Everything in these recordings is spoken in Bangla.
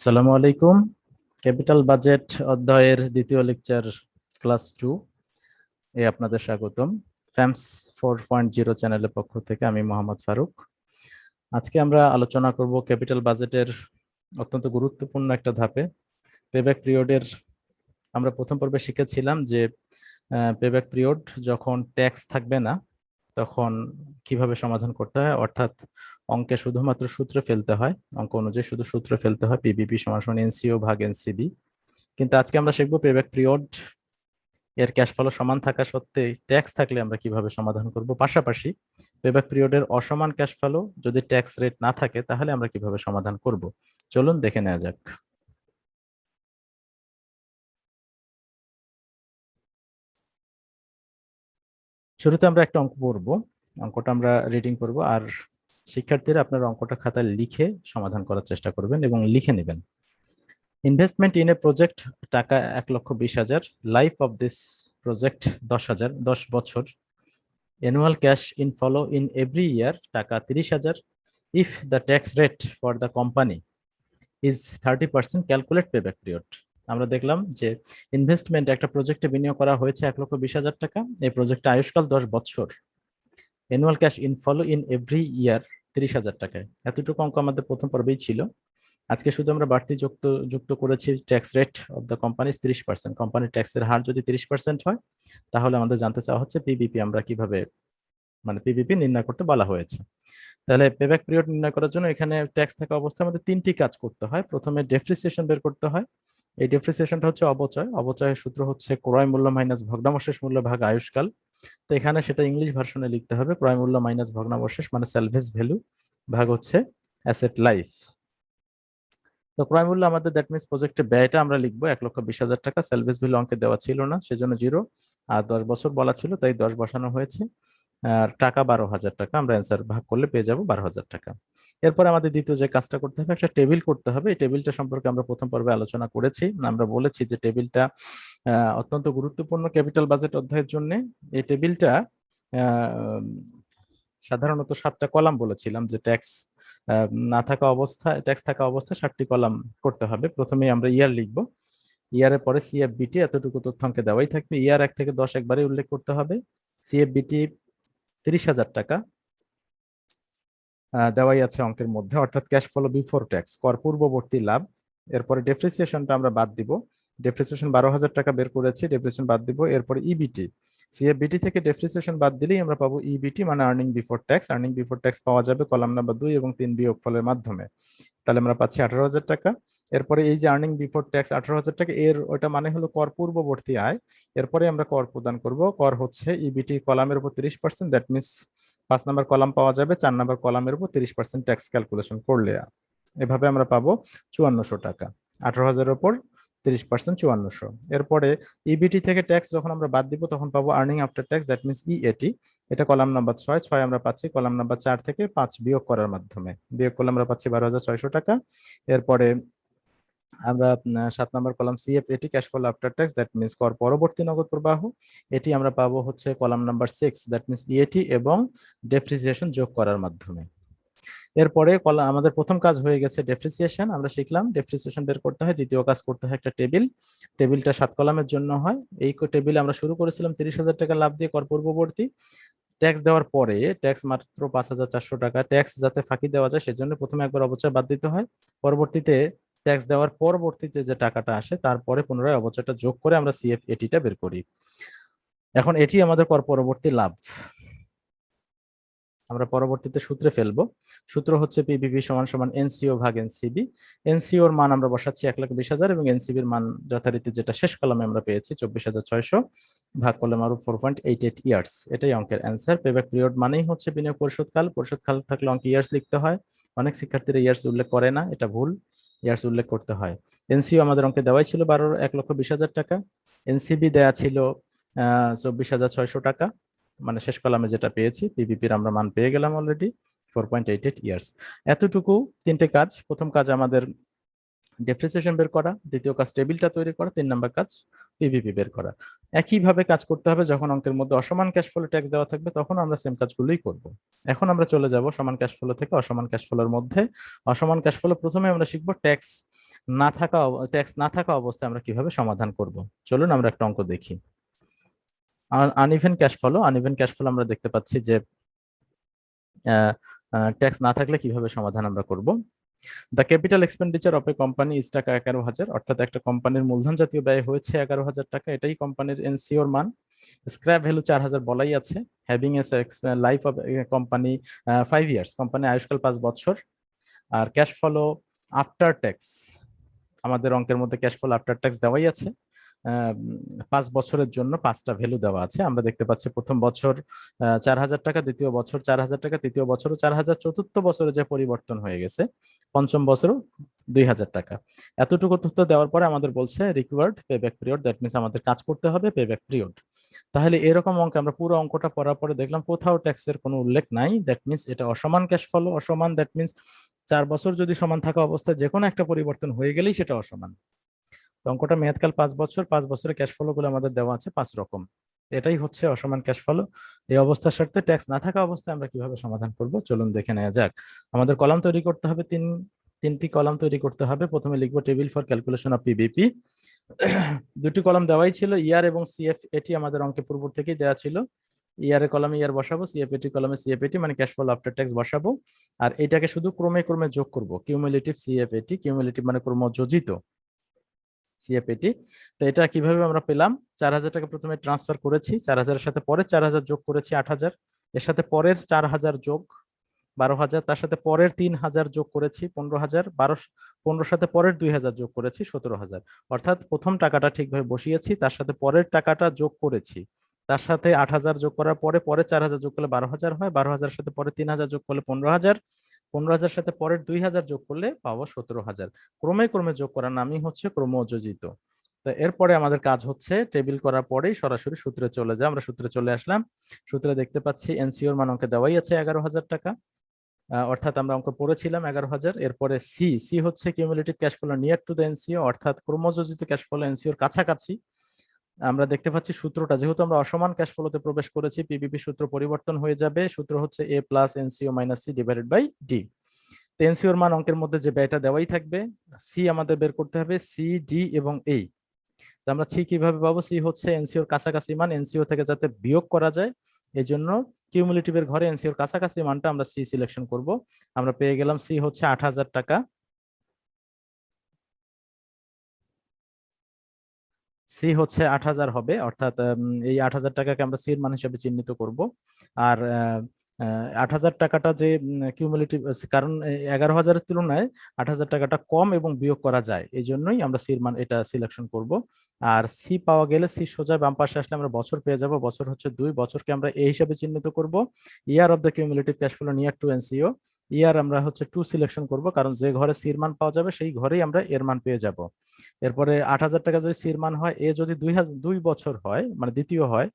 আসসালামু আলাইকুম। ক্যাপিটাল বাজেট অধ্যায়ের দ্বিতীয় লেকচার ক্লাস 2 এ আপনাদের স্বাগতম। ফ্যামস 4.0 চ্যানেলের পক্ষ থেকে আমি মোহাম্মদ ফারুক। আজকে আমরা আলোচনা করব ক্যাপিটাল বাজেটের অত্যন্ত গুরুত্বপূর্ণ একটা ধাপে পেব্যাক পিরিয়ডের। আমরা প্রথম পর্বে শিখেছিলাম যে পেব্যাক পিরিয়ড যখন ট্যাক্স থাকবে না তখন কিভাবে সমাধান করতে হয়, অর্থাৎ অঙ্কে শুধুমাত্র সূত্রে ফেলতে হয়, অঙ্ক অনুযায়ী শুধু সূত্রে ফেলতে হয় পিবিপি সমান সমান এনসিও ভাগ এনসিবি। কিন্তু আজকে আমরা শিখবো পেব্যাক পিরিয়ড এর ক্যাশ ফ্লো সমান থাকা সত্ত্বে ট্যাক্স থাকলে আমরা কিভাবে সমাধান করব, পাশাপাশি পেব্যাক পিরিয়ডের অসমান ক্যাশ ফ্লো যদি ট্যাক্স রেট না থাকে তাহলে আমরা কিভাবে সমাধান করব। চলুন দেখে নেওয়া যাক। শুরুতে আমরা একটা অঙ্ক পড়বো, অঙ্কটা আমরা রিডিং করব, আর শিক্ষার্থীরা আপনার অঙ্কটা খাতায় লিখে সমাধান করার চেষ্টা করবেন এবং লিখে নেবেন। ইনভেস্টমেন্ট ইন এ প্রজেক্ট, টাকা 1,20,000, লাইফ অফ দিস প্রজেক্ট 10,000, 10 বছর। Annual cash inflow in every year, টাকা 30,000। If the tax rate for the company is 30%, calculate payback period. আমরা দেখলাম যে ইনভেস্টমেন্ট একটা প্রজেক্টে বিনিয়োগ করা হয়েছে 1,20,000 টাকা। এই প্রজেক্টে আয়ুষ্কাল 10 বছর। Annual cash inflow in every year 30,000 টাকায়। এতটুকু অঙ্ক আমাদের প্রথম পর্বেই ছিল। আজকে শুধু আমরা বাড়তি যুক্ত যুক্ত করেছি tax rate of the company 30%। কোম্পানির ট্যাক্সের হার যদি 30% হয় তাহলে আমাদের জানতে চাওয়া হচ্ছে পিবিপি আমরা কিভাবে, মানে পিবিপি নির্ণয় করতে বলা হয়েছে। তাহলে পেব্যাক পিরিয়ড নির্ণয় করার জন্য এখানে ট্যাক্স থাকা অবস্থায় আমাদের তিনটি কাজ করতে হয়। প্রথমে ডেপ্রিসিয়েশন বের করতে হয়। এই ডেপ্রিসিয়েশনটা হচ্ছে অবচয়। অবচয়ের সূত্র হচ্ছে ক্রয় মূল্য মাইনাস ভগ্নাবশেষ মূল্য ভাগ আয়ুষ্কাল। তো এখানে সেটা ইংলিশ ভার্সনে লিখতে হবে ক্রয় মূল্য মাইনাস ভগ্নাবশেষ মানে সেলভেজ ভ্যালু ভাগ হচ্ছে অ্যাসেট লাইফ। তো ক্রয় মূল্য আমাদের দ্যাট মিনস প্রজেক্টের ব্যয়টা আমরা লিখবো 1,20,000 টাকা। সেলভেজ ভ্যালু অঙ্কে দেওয়া ছিল না সেজন্য 0, আর 10 বছর বলা ছিল তাই 10 বসানো হয়েছে। আর টাকা 12,000 টাকা, আমরা অ্যান্সার ভাগ করলে পেয়ে যাবো 12,000 টাকা। এরপর আমাদের দ্বিতীয় যে কাজটা করতে হবে, একটা টেবিল করতে হবে। এই টেবিলটা সম্পর্কে আমরা প্রথম পর্বে আলোচনা করেছি। আমরা বলেছি যে টেবিলটা অত্যন্ত গুরুত্বপূর্ণ ক্যাপিটাল বাজেট অধ্যায়ের জন্য। এই টেবিলটা আহ, সাধারণত 7টা কলাম বলেছিলাম যে ট্যাক্স না থাকা অবস্থায়, ট্যাক্স থাকা অবস্থায় 7টি কলাম করতে হবে। প্রথমে আমরা ইয়ার লিখবো, ইয়ারের পরে সিএফবিটি, এতটুকু তথ্যাঙ্কে দেওয়াই থাকবে। ইয়ার 1 থেকে 10 একবারই উল্লেখ করতে হবে। সিএফবিটি 30,000 টাকা দেওয়াই আছে অঙ্কের মধ্যে, অর্থাৎ ক্যাশ ফ্লো বিফোর ট্যাক্স, কর পূর্ববর্তী লাভ। এরপরে ডেপ্রিসিয়েশনটা আমরা বাদ দিব। ডেপ্রিসিয়েশন 12,000 টাকা বের করেছি, ডেপ্রিসিয়েশন বাদ দিব। এরপরে ইবিটি, সিএফবিটি থেকে ডেপ্রিসিয়েশন বাদ দিলেই আমরা পাবো ইবিটি মানে earning before tax. Earning before tax পাওয়া যাবে কলাম নাম্বার 2 এবং 3 বিয়োগফলের মাধ্যমে। তাহলে আমরা পাচ্ছি 18,000 টাকা। এরপরে এই যে আর্নিং বিফোর ট্যাক্স 18,000 টাকা, এর ওটা মানে হলো কর পূর্ববর্তী আয়। এরপরে আমরা কর প্রদান করব। কর হচ্ছে ইবিটি কলামের উপর 30%, দ্যাট মিনস 5 নাম্বার কলাম পাওয়া যাবে, 4 নাম্বার কলামের উপর 30% ট্যাক্স ক্যালকুলেশন করলে। এভাবে আমরা পাবো 5400 টাকা। 18,000 উপর 30% 5400। এরপরে ইবিটি থেকে ট্যাক্স যখন আমরা বাদ দিব তখন পাবো earning after tax, that means EAT. এটা কলাম নাম্বার 6। 6 আমরা পাচ্ছি কলাম নাম্বার 4 থেকে 5 বিয়োগ করার মাধ্যমে। বিয়োগ করলে আমরা পাচ্ছি 12,600 টাকা। এরপরে আমরা 7 নম্বর কলাম সিএফ, এটি cash flow after tax, that means কর পরবর্তী নগদ প্রবাহ। এটি আমরা পাবো হচ্ছে column number 6, that means EAT এবং ডেপ্রিসিয়েশন যোগ করার মাধ্যমে। এরপরে আমাদের প্রথম কাজ হয়ে গেছে ডেপ্রিসিয়েশন, আমরা শিখলাম ডেপ্রিসিয়েশন বের করতে হয়। দ্বিতীয় কাজ করতে হয় একটা টেবিল। টেবিলটা 7 কলামের জন্য হয়। এই টেবিলে আমরা শুরু করেছিলাম 30,000 টাকা লাভ দিয়ে কর পূর্ববর্তী। ট্যাক্স দেওয়ার পরে ট্যাক্স মাত্র 5,400 টাকা। ট্যাক্স যাতে ফাঁকি দেওয়া যায় সেজন্য প্রথমে একবার অবচয় বাদ দিতে হয়। পরবর্তীতে ট্যাক্স দেওয়ার পরবর্তীতে যে টাকাটা আসে তারপরে পুনরায় অবচয়টা যোগ করে আমরা সিএফ এটিটা বের করি। এখন এটি আমাদের কর পরবর্তী লাভ। আমরা পরবর্তীতে সূত্রে ফেলবো। সূত্র হচ্ছে পিবিপি সমান সমান এনসিও ভাগ এনসিবি। এনসিওর মান আমরা বসাচ্ছি 1,20,000 এবং এনসিবির মান যথারীতি যেটা শেষ কলামে আমরা পেয়েছি 24,600, ভাগ করলাম আরো 4.88 ইয়ার্স। এটাই অঙ্কের অ্যান্সার। পেব্যাক পিরিয়ড মানেই হচ্ছে বিনিয়োগ পরিশোধকাল। পরিশোধকাল থাকলে অঙ্কে ইয়ার্স লিখতে হয়। অনেক শিক্ষার্থীরা ইয়ার্স উল্লেখ করে না, এটা ভুল, ইয়ার্স উল্লেখ করতে হয়। এনসিও আমাদের অঙ্কে দেওয়াই ছিল 1,20,000 টাকা। এনসিবি দেয়া ছিল 24,600 টাকা, মানে শেষ কলামে যেটা পেয়েছি। পিবিপির আমরা মান পেয়ে গেলাম অলরেডি 4.88 ইয়ার্স। এতটুকু তিনটে কাজ। প্রথম কাজ আমাদের ডেপ্রিসিয়েশন বের করা, দ্বিতীয় কাজ টেবিলটা তৈরি করা, 3 নাম্বার কাজ পিভিপি বের করা। একইভাবে কাজ করতে হবে যখন অঙ্কের মধ্যে অসমান ক্যাশ ফ্লো ট্যাক্স দেওয়া থাকবে, তখন আমরা সেম কাজগুলোই করব। এখন আমরা চলে যাব সমান ক্যাশ ফ্লো থেকে অসমান ক্যাশ ফ্লোর মধ্যে। অসমান ক্যাশ ফ্লো প্রথমে আমরা শিখবো ট্যাক্স ট্যাক্স না থাকা অবস্থায় আমরা কিভাবে সমাধান করব। চলুন আমরা একটা অঙ্ক দেখি। আনইভেন ক্যাশ ফ্লো আমরা দেখতে পাচ্ছি যে ট্যাক্স না থাকলে কিভাবে সমাধান আমরা করব। The capital expenditure of a company is টাকা 11,000, অর্থাৎ একটা কোম্পানির মূলধন জাতীয় ব্যয় হয়েছে 11,000 টাকা, এটাই কোম্পানির এনসিওর মান। স্ক্র্যাপ ভ্যালু 4,000 বলাই আছে। Having a life of company 5 years, company আয়ুষ্কাল 5 বছর। আর ক্যাশ ফ্লো আফটার ট্যাক্স, আমাদের অঙ্কের মধ্যে ক্যাশ ফ্লো আফটার ট্যাক্স দেওয়াই আছে। 5 বছরের জন্য 5টা ভ্যালু দেওয়া আছে। আমরা দেখতে পাচ্ছি প্রথম বছর 4,000 টাকা, দ্বিতীয় বছর 4,000 টাকা, তৃতীয় বছরও 4,000, চতুর্থ বছরে যে পরিবর্তন হয়ে গেছে, পঞ্চম বছরও 2,000 টাকা। এতটুকু তথ্য দেওয়ার পরে আমাদের বলছে required payback period, that means আমাদের কাজ করতে হবে পেব্যাক পিরিয়ড। তাহলে এরকম অঙ্ক আমরা পুরো অঙ্কটা পড়ার পরে দেখলাম কোথাও ট্যাক্সের কোনো উল্লেখ নাই, দ্যাট মিনস এটা অসমান ক্যাশ ফ্লো। অসমান দ্যাট মিনস 4 বছর যদি সমান থাকা অবস্থায় যে কোনো একটা পরিবর্তন হয়ে গেলেই সেটা অসমান। তো অঙ্কটা মেয়াদকাল 5 বছর, 5 বছরের ক্যাশ ফ্লো গুলো আমাদের দেওয়া আছে 5 রকম। এটাই হচ্ছে অসমান ক্যাশ ফ্লো। এই অবস্থার সাথে ট্যাক্স না থাকা অবস্থায় আমরা কিভাবে সমাধান করব, চলুন দেখে নেওয়া যাক। আমাদের কলাম তৈরি করতে হবে, তিনটি কলাম তৈরি করতে হবে। প্রথমে লিখবো table for calculation of PBP. দুটি কলাম দেওয়াই ছিল, ইয়ার এবং সিএফ, এটি আমাদের অঙ্কে পূর্ব থেকেই দেওয়া ছিল। ইয়ার এর কলামে ইয়ার বসাবো, সিএফএটি কলামে সিএফএটি মানে ক্যাশ ফ্লো আফটার ট্যাক্স বসাবো। আর এটাকে শুধু ক্রমে ক্রমে যোগ করব, কিউমুলেটিভ সিএফএটি, কিউমুলেটিভ মানে ক্রমযোজিত সিএফএটি। তো এটা কিভাবে আমরা পেলাম, 4,000 টাকা প্রথমে ট্রান্সফার করেছি, 4,000 এর সাথে পরের 4,000 যোগ করেছি 8,000, এর সাথে পরের 4,000 যোগ 12,000, তার সাথে পরের 3,000 যোগ করেছি 15,000, 15 সাথে পরের 2,000 যোগ করেছি 17,000। অর্থাৎ প্রথম টাকাটা ঠিকভাবে বসিয়েছি, তার সাথে পরের টাকাটা যোগ করেছি, তার সাথে 8,000 যোগ করার পরে পরের 4,000 যোগ করলে 12,000 হয়, 12,000 সাথে পরে 3,000 যোগ করলে 15,000, 15,000 সাথে পরের 2,000 যোগ করলে পাবো 17,000। ক্রমে ক্রমে যোগ করার নামই হচ্ছে ক্রমযোজিত। তো এরপরে আমাদের কাজ হচ্ছে টেবিল করার পরেই সরাসরি সূত্রে চলে যায়। আমরা সূত্রে চলে আসলাম। সূত্রে দেখতে পাচ্ছি এনসিওর মান অঙ্কে দেওয়াই আছে 11,000 টাকা, অর্থাৎ আমরা অঙ্ক পড়েছিলাম 11,000। এরপরে সি, সি হচ্ছে cumulative cash flow near to the NCO, অর্থাৎ ক্রমযোজিত ক্যাশ ফ্লো এনসিওর কাছাকাছি। আমরা দেখতে পাচ্ছি সূত্রটা, যেহেতু আমরা অসমান ক্যাশ ফ্লোতে প্রবেশ করেছি, পিবিপি সূত্র পরিবর্তন হয়ে যাবে। সূত্র হচ্ছে A plus NCO minus C divided by D. এনসিওর মান অঙ্কের মধ্যে যে ব্যয়টা দেওয়াই থাকবে। সি আমাদের বের করতে হবে, সি, ডি এবং এই। আমরা সি কিভাবে পাবো, সি হচ্ছে এনসিওর কাছাকাছি মান, এনসিও থেকে যাতে বিয়োগ করা যায় এই জন্য কিউমুলেটিভের ঘরে এনসিওর কাছাকাছি মানটা আমরা সি সিলেকশন করব। আমরা পেয়ে গেলাম সি হচ্ছে 8,000 টাকা। সি হচ্ছে 8,000 হবে, অর্থাৎ এই 8,000 টাকাকে আমরা সির মান হিসেবে চিহ্নিত করব। আর 8,000 টাকাটা যে কিউমুলেটিভ, কারণ 11,000-এর তুলনায় 8,000 টাকাটা কম এবং বিয়োগ করা যায়, এই জন্যই আমরা সির মান এটা সিলেকশন করব। আর সি পাওয়া গেলে সি সোজা বাম পাশে আসলে আমরা বছর পেয়ে যাব, বছর হচ্ছে 2, বছরকে আমরা এ হিসাবে চিহ্নিত করব। Year of the cumulative cash flow near to NCO, year আমরা হচ্ছে 2 সিলেকশন করব, কারণ যে ঘরে সির মান পাওয়া যাবে সেই ঘরেই আমরা এর মান পেয়ে যাব। এরপরে 8,000 টাকা যদি সির মান হয়, এ যদি 2 বছর হয় মানে দ্বিতীয় হয়,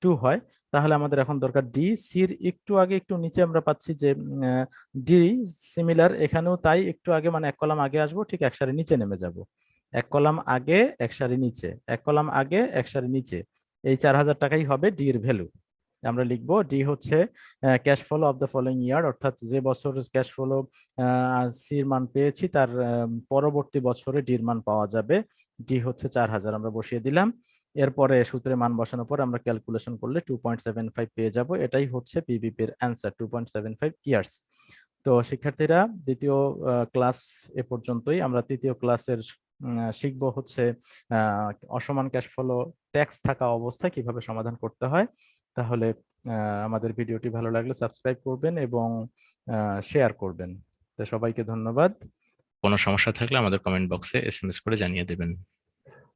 2 হয়, তাহলে আমাদের এখন দরকার ডি। সির একটু আগে একটু নিচে আমরা পাচ্ছি যে ডি সিমিলার, এখানেও তাই, একটু আগে মানে এক কলাম আগে আসবো, ঠিক এক সারি নিচে নেমে যাব। এক কলাম আগে এক সারি নিচে, এক কলাম আগে এক সারি নিচে, এই 4,000 টাকাই হবে ডি এর ভ্যালু। আমরা লিখবো ডি হচ্ছে cash flow of the following year, অর্থাৎ যে বছর ক্যাশ ফ্লো সির মান পেয়েছি তার পরবর্তী বছরে ডির মান পাওয়া যাবে। ডি হচ্ছে 4,000, আমরা বসিয়ে দিলাম। এরপরে সূত্রে মান বসানোর পর আমরা ক্যালকুলেশন করলে 2.75 পেয়ে যাব। এটাই হচ্ছে পিবিপির অ্যান্সার, 2.75 ইয়ার্স। তো শিক্ষার্থীরা, দ্বিতীয় ক্লাস এ পর্যন্তই। আমরা তৃতীয় ক্লাসের শিখবো হচ্ছে অসমান ক্যাশ ফ্লো ট্যাক্স থাকা অবস্থায় কিভাবে সমাধান করতে হয়। তাহলে আমাদের ভিডিওটি ভালো লাগলে সাবস্ক্রাইব করবেন এবং শেয়ার করবেন। তো সবাইকে ধন্যবাদ। কোনো সমস্যা থাকলে আমাদের কমেন্ট বক্সে এসএমএস করে জানিয়ে দেবেন।